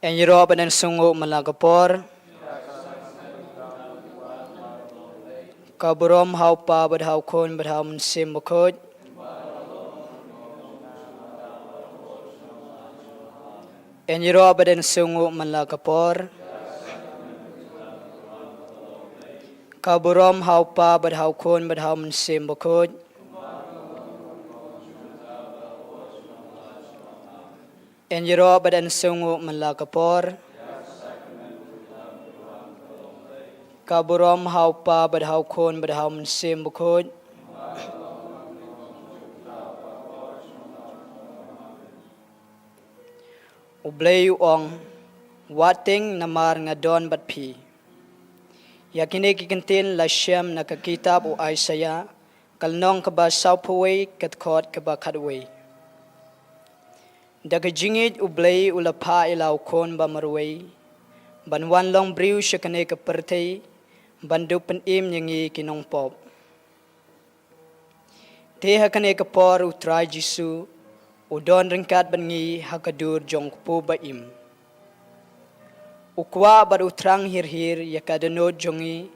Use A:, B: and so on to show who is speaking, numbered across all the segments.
A: Enjiro badan sungu malagapor. Kaburom hau pa badhau kon badhau mensim bukod. Enjiro badan sungu malagapor. Kaburom hau pa badhau kon badhau mensim bukod. Enjiro badan sungu malagapor. Kaburom hau pa badhau kon badhau mensim bukod. Ublay ong wating namar ngadon bat pi. Yakini kikintin la shem nakakitab o Isaiah kalnong kaba saupawe katkot kaba kadwe. Dagajingit ublay ulapa ilaw kon ba marwe. Banwan long briw siya kane kapertay. Bandupan im nyangi kinong pop. Teha kane kapor utray Jisu. Udon ringkat bangi hakadur jong kupo ba im. Ukwa bar utrang hir-hir yakadanod jongi.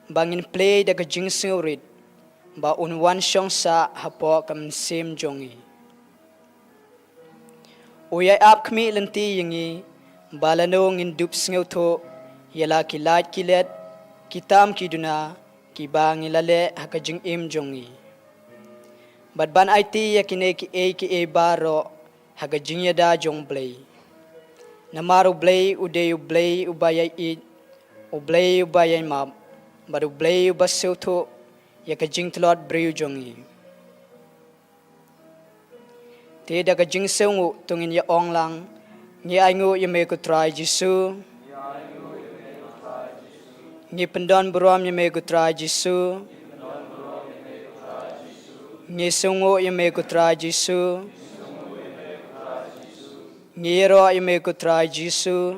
A: Bangin play dagajing singurit. Ba unwan siyong sa hapo kamansim jongi. Uyay ap kami lanti yangi, balano ngindup singaw to, yala kilat kilet, kitam kiduna, kiba ngilale hakajing im jongi. Badban IT yakine ki e baro, hakajing yada jong blay. Namaru blay uday ublay ubayay it, ublay ubayay map, bad ublay ubasaw to, yakajing telot brew jongi. Te daga jing sengu tungin ya ong lang ngi aingu ya me ko try Jisu ngi pendon berom ya me ko try Jisu ngi sengu ya me ko try Jisu ngi ro ya me ko try Jisu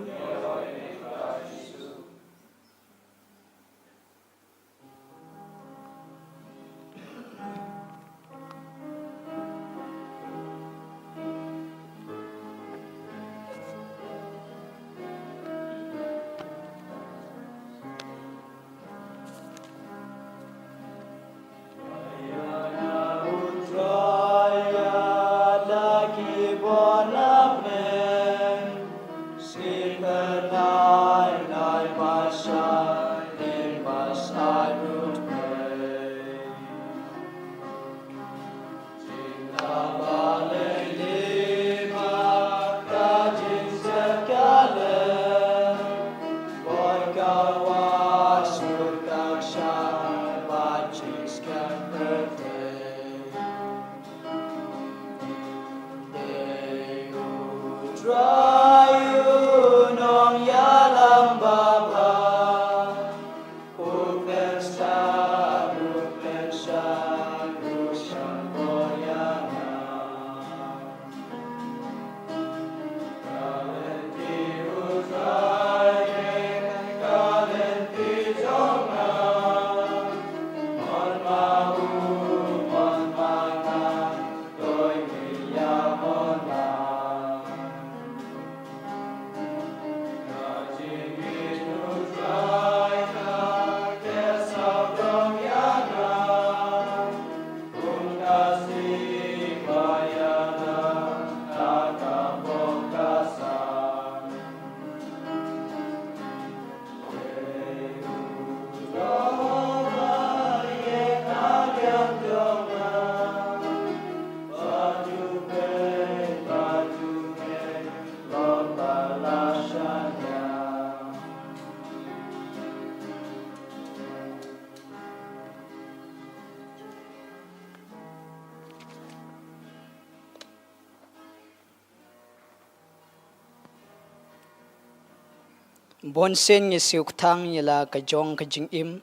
A: Bonsen ngi siuk thang yala kajong kajing im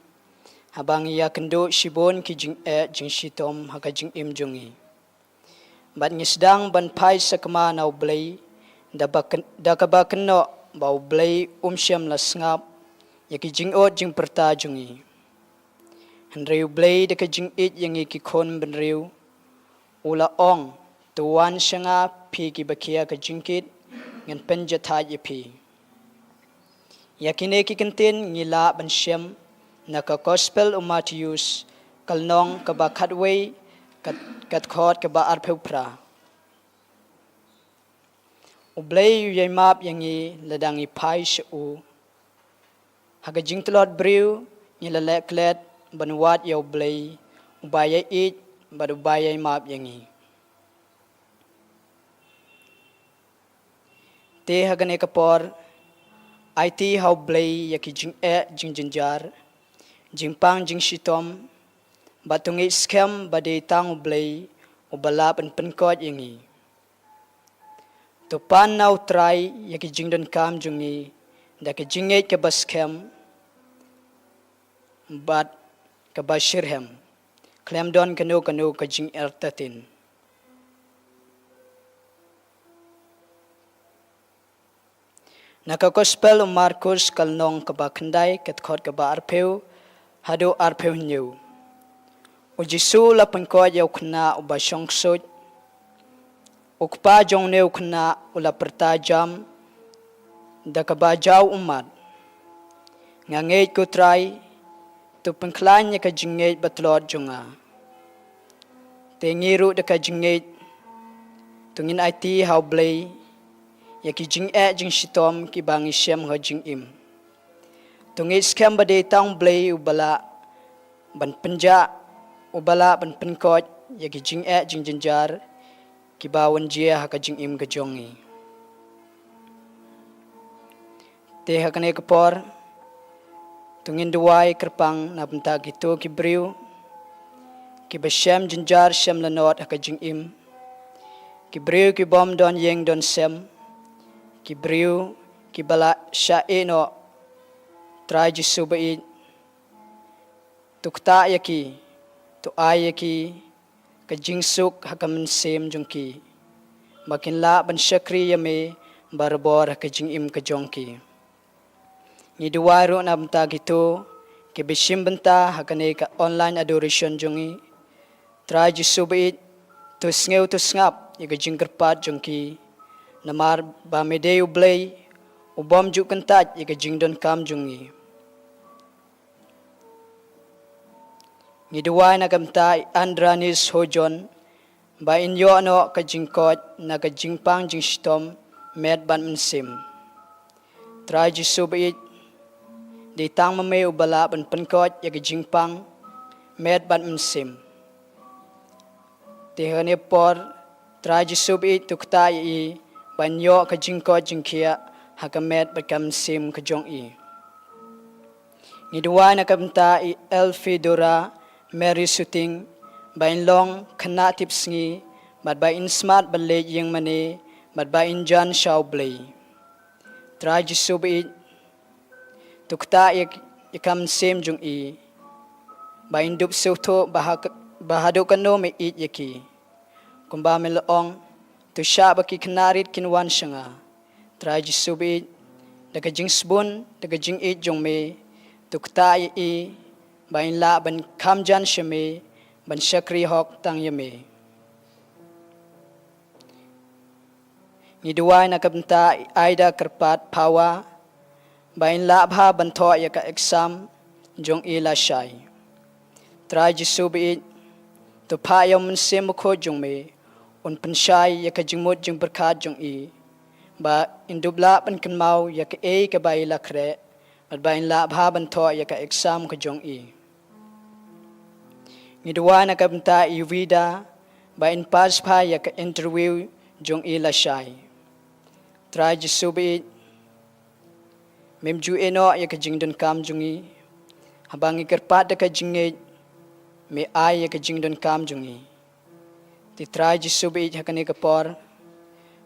A: habang ya kendo shibon kijing jing shitom hakajing im jongi bat ngi sedang ban pai sakma nau blay da kabaken no bau blay syam la sngap yaki jing ot jing perta jongi henreu blay da kajing it yangi ki kon benreu ula ong tuan syanga pi ki bakia kajingkit ngan penjata yepi yakine ki kentin ngila ban shem naka gospel Matthews kalnong ka ba khatway kat khot ka ba arpheu pra ublay yu map yangi ladangi pai shu haga jingtlot brew ni la klet banwat yaw blay ubaya it badu ubaya map yangi te haga ne kapor IT how blay yaki jing jing jinjar jing pang jing shitom batungi scam bade tang blay ubala pen penkot yangi to pan now try yaki jing don kam jungi da ke jinge ke bas scam but ke bashirhem klem don kanu ka jing ertatin naka gospel Markus kalnong ka ba khandai ket khot ka ba arpheu hado arpheu new o jisu la pankot yaw khna uba shongsot ukpa jong neu khna ula pertajam da ka ba jaw umat ngangei ko trai tu pengklan ka jingei batlot jonga tengiru da ka jingei tungin IT how blay yaki jing jing shitom ki bangi shem ho jing im tungi scam bade tang blay ubala ban penja ubala ban penkot yaki jing jing jinjar ki bawan jia ha ka jing im ka jongi te ha kane kapor tungin duwai kerpang na benta gitu ki briu ki bashem jinjar shem lanot ha ka jing im ki briu ki bom don yeng don sem ki briu ki bala sha eno trai jisu bai tukta yaki to ayaki ka jingsuk hakam sem jongki makin la ban shakri yame barbor ka jing im ka jongki ni duwaro na benta gitu ki bishim benta hakane ka online adoration jongi trai jisu bai to sngew to snap yaga jingkerpat jongki namar ba medeu blay ubom ju kentat yaga jingdon kam jungi ngiduwa na kamta andranis hojon ba inyo ano ka jingkot na ka jingpang jingstom med ban mensim trai jisu bait di tang mame ubala ban penkot yaga jingpang med ban mensim tehane por trai jisu bait tukta i banyo ka jingkot jingkia hakamet bakam sim ka jong i ngiduwa na kamta i elfidora Mary shooting bain long khana tipsngi bat bain smart balle yeng mane bat bain jan shaw blay trai jisu bi tukta ikam sem jung i bain dup seuto bahado kano me it yaki kumba melong tu sha baki knarit kinwan shanga trai jisu bi daga jing sbun daga jing it jong me tukta i bain la ban khamjan sheme ban shakri hok tang yame ni duwai na kapta aida karpat pawa bain la bha ban tho ya ka exam jong ila shai trai jisu bi to pha yom sem kho jong me on penshai ya ka jingmot jing berkhat jong i ba indubla ban kan mau ya ka e ka bai la khre bain la bha ban tho ya ka exam ka jong i ngiduwa na kapta i vida ba in pas pha ya ka interview jong i la shai trai jisu bi memju eno ya ka jingdon kam jungi habangi kerpat da ka jinge me ai ya ka jingdon kam jungi ti trai jisu bi hakane ka por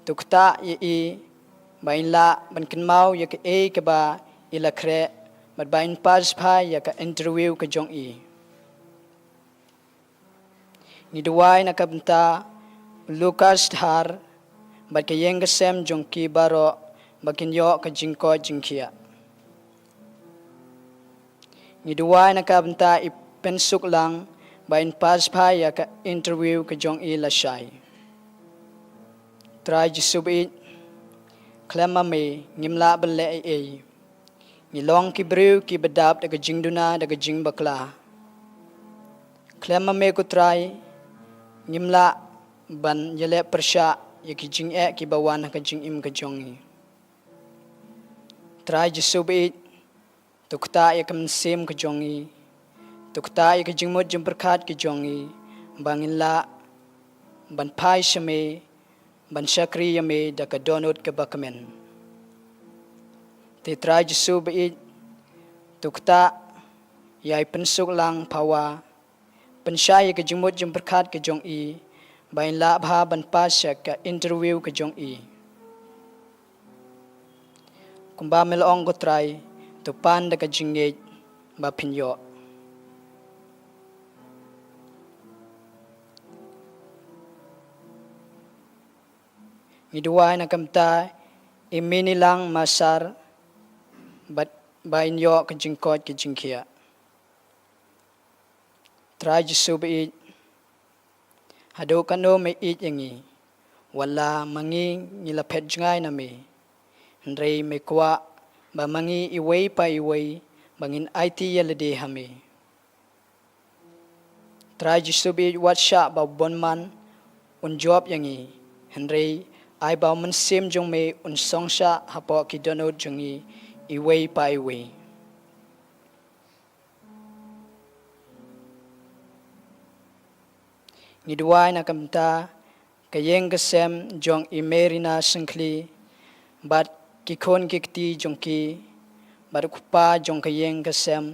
A: tukta i bain la ban kan mau ya ka e ka ba ila khre mat bain pas pha ya ka interview ka jong i ni duwai na kapta Lucas har bat ka yeng sem jong ki baro bakin yo ka jingko jingkhia ni duwai na kapta i pensuk lang bain pas pha ya ka interview ka jong i la shai trai jisu bi klema me ngimla bele ngilong ki brew ki bedap daga jingduna daga jing bakla klema me ku trai ngimla ban yele persha yaki jing ki bawan ka jing im ka jongi trai jisubi tukta yakam sim ka jongi tukta yak jing mod jim perkat ki jongi bangilla ban pai shame ban shakri yame daga donut ka bakamen te trai jisubi tukta yai pensuk lang pawa pensyai ke jimut jim perkat ke jong i bain la bha ban pasya ka interview ke jong i kumba mel ong ko trai to pan da ka jinge ba pinyo Ngiduway na kamta imini lang masar bat bain yo ka jingkot ke jingkia Trai jisubi hado kano me yangi wala mangi ngilapet jngai na me ndrei me kwa ba mangi iway pa iway bangin IT yalade hame Trai jisubi watsha ba bonman un job yangi ndrei ai ba man sim jong me un songsha hapo ki donot jongi iway pa iway Ngiduway na kamta kayeng kasem jong imerina sengkli bat kikon kikti jong ki bat kupa jong kayeng kasem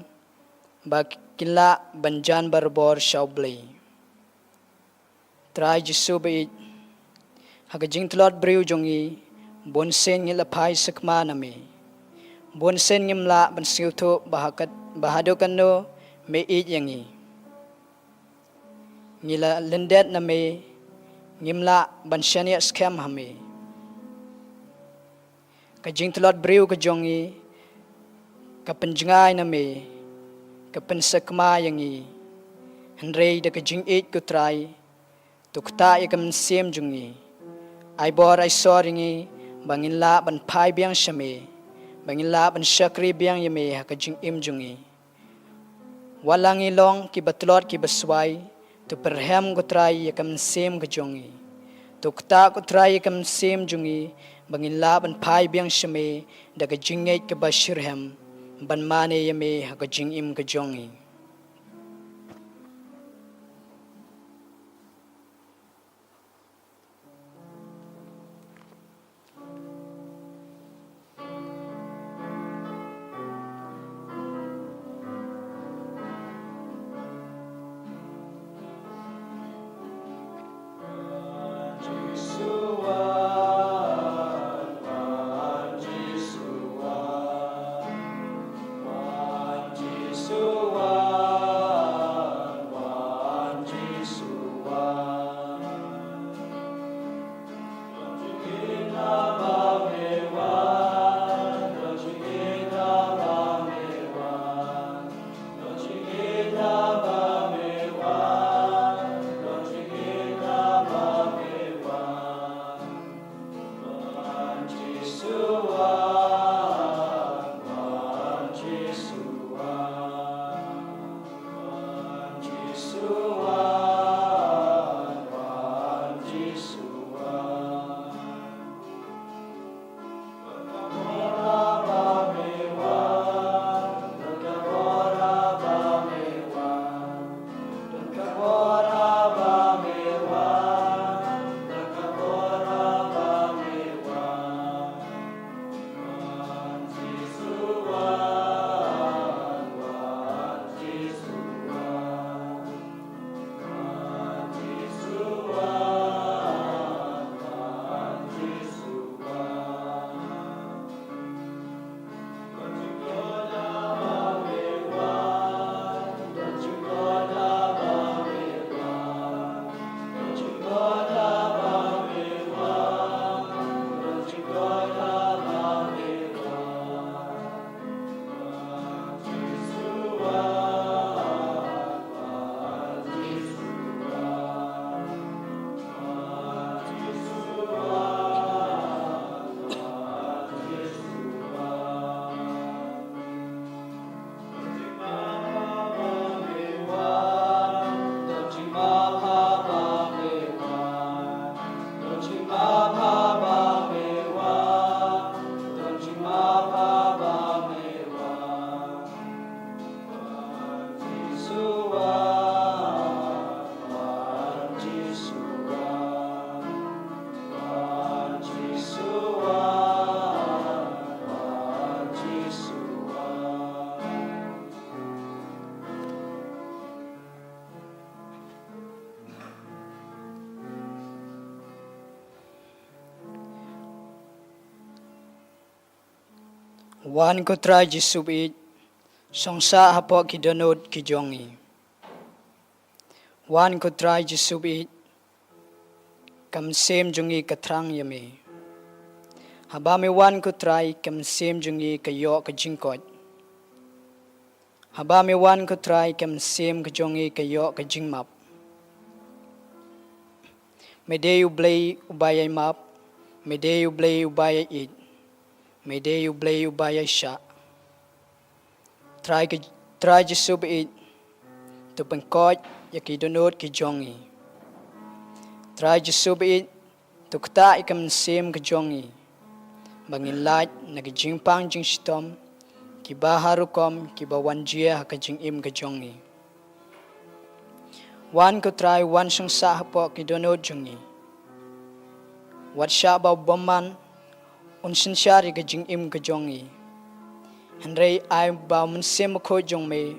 A: ba kila banjan barbor shaublay Trai jisubi hagajing tlot brew jong i bonsen ngila pai sakma na me bonsen ngimla ban siuto bahakat bahado kano me yangi ngila lendet na me ngimla ban shania scam hame ka jingtlot brew ka jongi ka penjngai na me ka pensakma yangi hendrei da ka jing ko trai tukta yakam sem jungi ai bor ai soringi bangin la ban pai biang shame bangin la ban shakri biang yame ka jing jungi walangi long ki batlot ki baswai tu perhem ko trai yakam sem ka jongi tukta ko trai yakam sem jungi bangin la ban pai biang shame daga jingait ka bashirhem ban mane yame ka jing ka jongi
B: Yeshua.
A: Wan ko try jisubit songsa hapo ki donot ki jongi. Wan ko try jisubit kam sem jungi katrang yame. Habame wan ko try kam sem jungi kayo ka jingkot. Habame wan ko try kam sem ka jongi kayo ka jingmap. Medeyu blay ubaya map, medeyu blay ubaya it, medeyu blay ubaya sha. Try jisub it, to pangkot yaki donot ki jongi. Try jisub it, to kta ikam sem ka jongi. Bangin lat nagijingpang jing shitom, ki baharukom ki bawanjia ka jing im ka jongi. Wan ko try wan sung sa hapo ki donot jungi. Wat sya ba boman un sinsyari ka jing im ka jongi. Henry ay ba mun sem ko jong me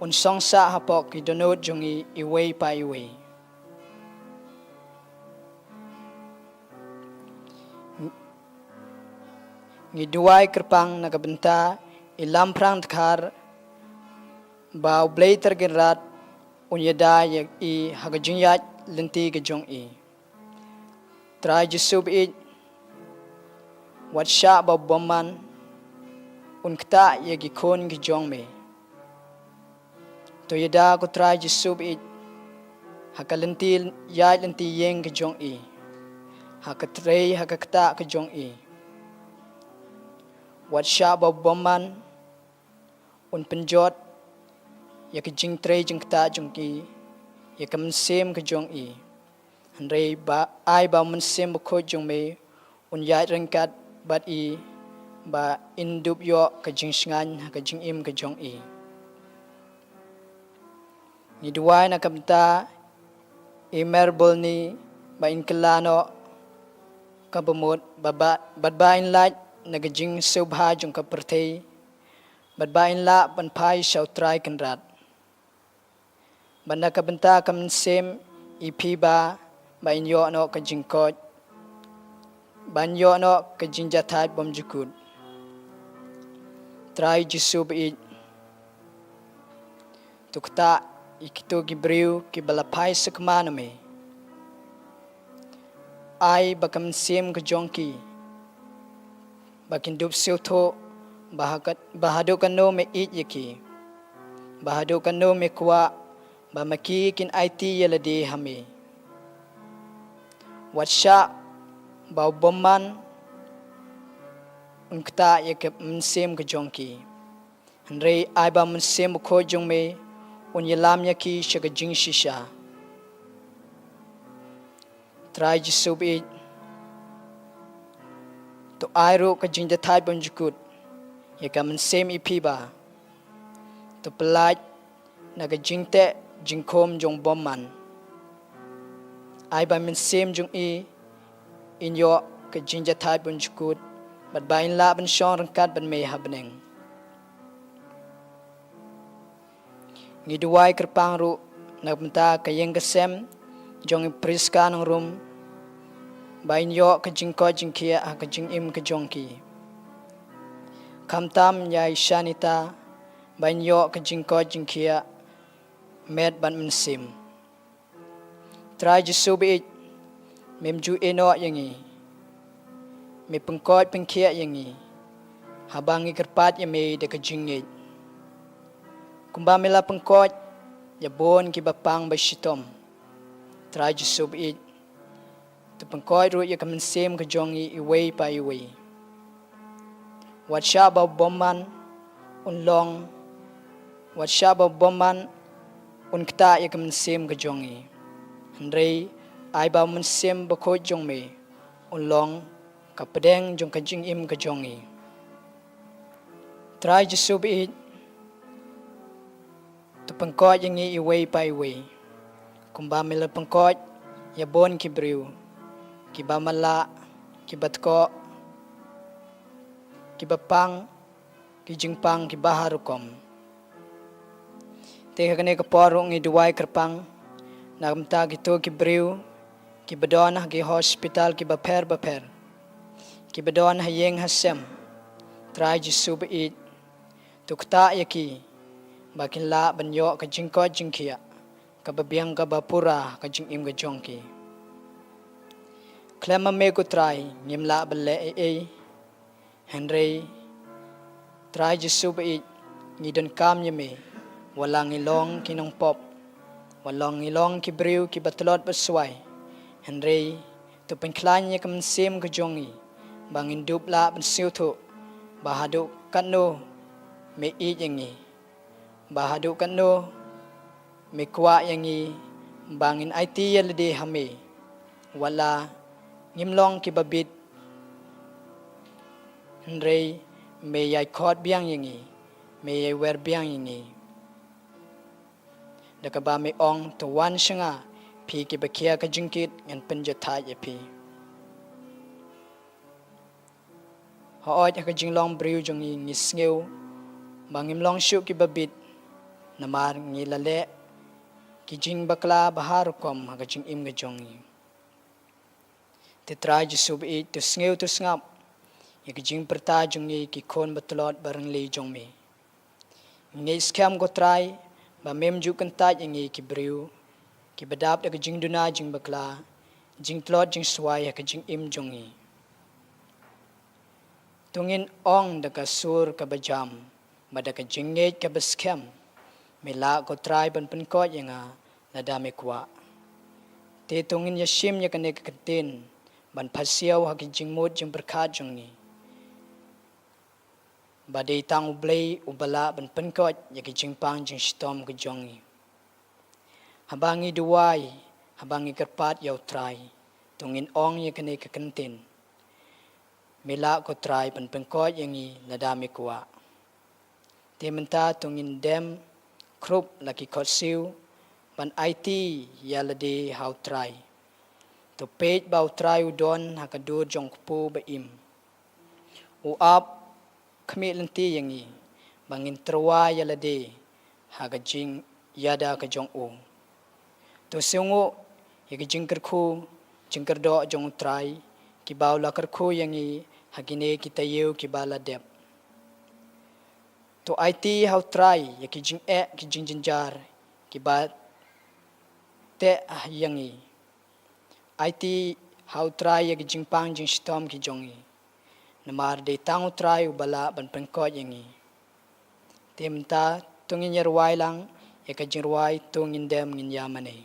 A: un song sa hapo ki donot jungi iway pa iway. Ngiduay kerpang nagabenta ilam prang tkar ba blay tergerat unyada yak i hagajingyat lenti ka jong i. Try jisub it wat sya ba boman un kta yagi kon ki jong me. To yada ko try jisub it hakalentil yat lenti yeng ki jong i. Hakatrey hakakta ki jong i. Wat sya ba boman un penjot yaki jing trey jing kta jong ki yakam sem ki jong i. Henry ba ai ba mun sem ko jong me un yat rengkat bat i ba indup yo ka jing sngan ka jing im ka jong i. Ni duway na kamta i merbol ni ba in kelano kabamot badbain lat nagajing subha jong ka pertay badbain la panpai shaw try kanrat. Banda kabenta kam sem ipi ba inyo no ka jingkot banyo no ka jingjatat bom jukut. Try jisub it tukta ikito gibriu ki balapay sa kamaname. Ay bakam sem ka jongki bakin dup silto bahado kano me it yaki bahado kano me kwa ba makikin IT yalade hame. Wat sya ba boman unkta yakap msem ka jongki. Henry ay ba msem ko jong me un yalam yaki shaga jing shisha. Try jisub it to ayro ka jing jatai bonjukut yakam msem ipi ba to pelat naga jingte jingkom jong boman. Ay ba msem jong i inyo ka jing jatai bonjukut bat bain la ban shong rangkat ban me habneng. Ngiduway kerpang ru nagbenta kayeng kasem jong priska ng room bain yo ka jingko jingkia ka jing im ka jongki. Kamtam yay shanita bain yo ka jingko jingkia med ban mensim. Try jisubi it memju eno yangi me pengkot pengkia yangi habang ikerpat yame de ka jingit. Kumba mela pengkot ya bon ki bapang bashitom. Try jisub it to pengkot ru ya kamen sem ka jongi iway pa iway. Wat sya ba boman unlong wat sya ba boman unkta ya kamen sem ka jongi. Henry ay ba men sem ba ko jong me unlong kapadeng jong ka jing im ka jongi. Try jisub it to pengkot yang iway pa iway. Kumba mila pengkot ya bon ki briu ki ba mala ki batko ki bapang ki jingpang ki baharukom. Teka kane ka porong iduway kerpang nagamta gito ki briu ki badon ki hospital ki baper ki badon hayeng hasem Trai Jesu beit tuk ta yaki bakin la banyo ka jingko jingkia ka babiang ka bapura ka jing im ka jongki klema me ko trai ngim la bale Henry Trai Jesu beit ngidon kam yeme walang ilong kinong pop walang ilong ki briu ki batlot baswai Henry tu penklanya kam sim ka jongi bangin dup la ban siu thu bahadu kanno me i yangi bahadu kanno me kwa yangi bangin IT yalde hame wala ngimlong ki babit Henry me yai khot biang yangi me yai wer biang yangi dakaba me ong to wan shanga pi ki bakia ka jingkit ngan penjata ye pi hooj ka jinglong briu jongi ngisngeu bangim long shu ki babit namar ngilale ki jing bakla bahar kom ka jing im ga jongi te Trai Jesu bi tu sneu tu ngap ye ki jing perta jongi ki kon batlot barang le jongme ngi skam go trai ba mem ju kan ta yangi ki briu ki badap da ka jing duna jing bakla jing tlot jing swai ka jing im jongi tungin ong da ka sur ka bajam bada ka jingge ka baskem mela ko trai ban pen ko yanga lada me kwa te tungin yashim ya kane ka katin ban phasiaw ha ki jingmut jing berkhat jongi badai tang ublei ubala ban pen ko ya ki jingpang jing stom ka jongi habangi duwai habangi karpat yaw trai tungin ong ya kane ka kantin mela ko trai ban pengkot yangi nadami kwa tementa tungin dem krup laki kotsiu ban IT yalade how trai to page bau trai udon hakadur jongpu ba im u up khmi lenti yangi bangin trawa yalade haga jing yada ka jong u to sungu yagi jingkar khu jingkar do jong trai ki bau lakar khu yangi hagine kita yeu ki bala dep to IT how try ya ki jing ki jing jinjar ki ba te yangi IT how try ya ki jing pang jing stom ki jongi namar de tang try ubala ban pengko yangi temta tungin yarwai lang ya ka jing rwai tungin dem ngin yamane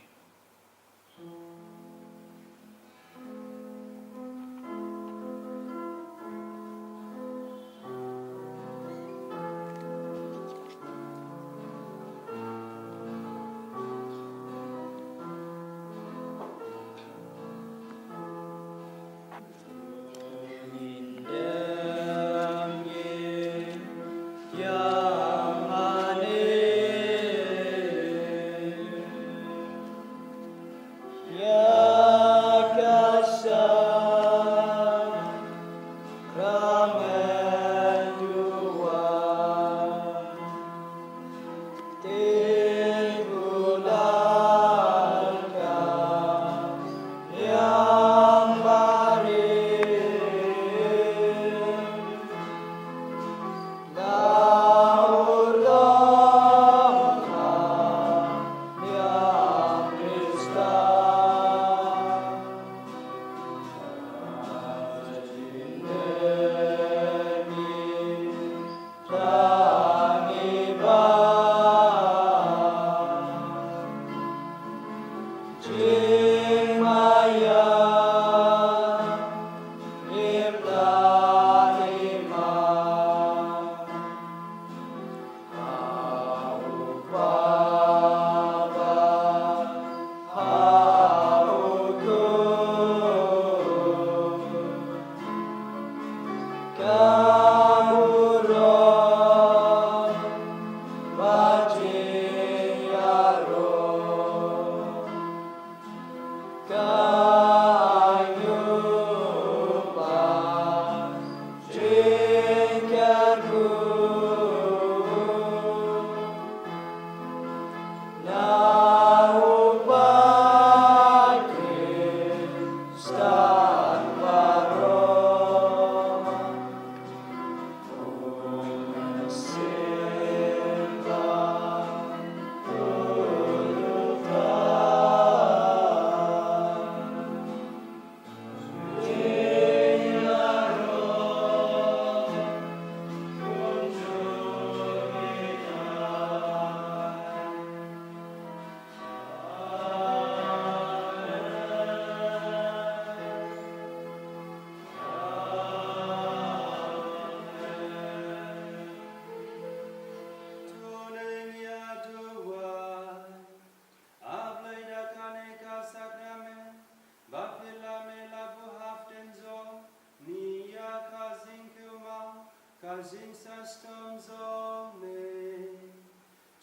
B: Kazing sastam zome,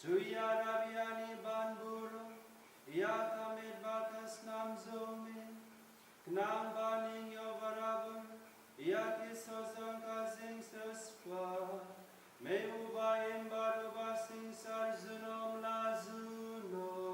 B: Tuya rabiani banburo, Yakamed bakas nam zome, Knam baning yovarabur, Yakisozon kazing saspa, Meuba embaruba sing sarzunom lazuno.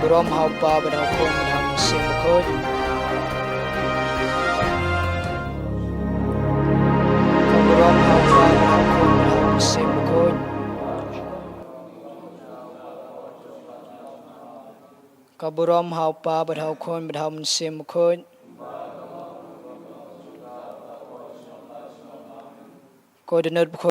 A: Kabrom haupa badau kon badau sim khoi Kabrom haupa badau kon badau sim khoi Kabrom haupa badau kon badau sim khoi Ko denat